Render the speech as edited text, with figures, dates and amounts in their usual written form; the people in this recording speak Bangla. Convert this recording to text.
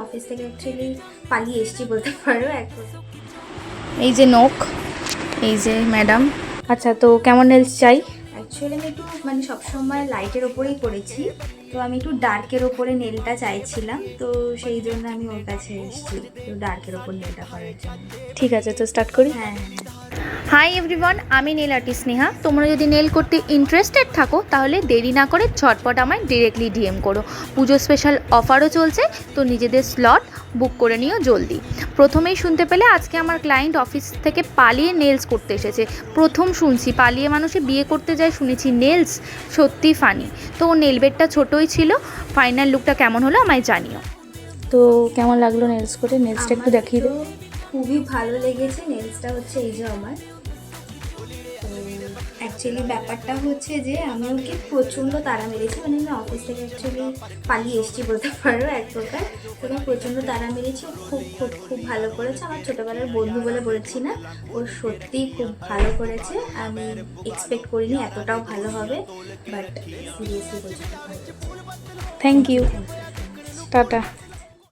অফিস থেকে অ্যাকচুয়ালি পালিয়ে এসেছি বলতে পারো এখন। এই যে নখ, এই যে ম্যাডাম। আচ্ছা, তো কেমন নেলস চাই? অ্যাকচুয়ালি আমি একটু মানে সবসময় লাইটের ওপরেই করেছি, তো আমি একটু ডার্কের ওপরে নেলটা চাইছিলাম, তো সেই জন্য আমি ওর কাছে এসেছি তো ডার্কের ওপর নেলটা করার জন্য। ঠিক আছে, তো স্টার্ট করি। হ্যাঁ হ্যাঁ। হাই এভরিওয়ান, আমি নেল আর্টিস্ট স্নেহা। তোমরা যদি নেল করতে ইন্টারেস্টেড থাকো তাহলে দেরি না করে ঝটপট আমায় ডিরেক্টলি ডিএম করো। পুজো স্পেশাল অফারও চলছে, তো নিজেদের স্লট বুক করে নিও জলদি। প্রথমেই শুনতে পেলে আজকে আমার ক্লায়েন্ট অফিস থেকে পালিয়ে নেলস করতে এসেছে। প্রথম শুনছি পালিয়ে মানুষে বিয়ে করতে যায়, শুনেছি নেলস। সত্যি ফানি। তো নেল বেডটা ছোটোই ছিল। ফাইনাল লুকটা কেমন হলো আমায় জানিও। তো কেমন লাগলো নেলস করে? নেলসটা একটু দেখিয়ে দে। খুবই ভালো লেগেছে। নেলসটা হচ্ছে এই যে আমার, অ্যাকচুয়ালি ব্যাপারটা হচ্ছে যে আমি ওকে প্রচণ্ড তাড়া মেরেছি, মানে আমি অফিস থেকে অ্যাকচুয়ালি পালিয়ে এসেছি বলতে পারো এক প্রকার। তো আমি প্রচণ্ড তাড়া মেরেছি, খুব খুব খুব ভালো করেছে। আমার ছোটোবেলার বন্ধু বলে বলেছি না, ও সত্যিই খুব ভালো করেছে। আমি এক্সপেক্ট করিনি এতটাও ভালো হবে, বাট সিরিয়াসলি বলছি খুব ভালো। Thank you, tata.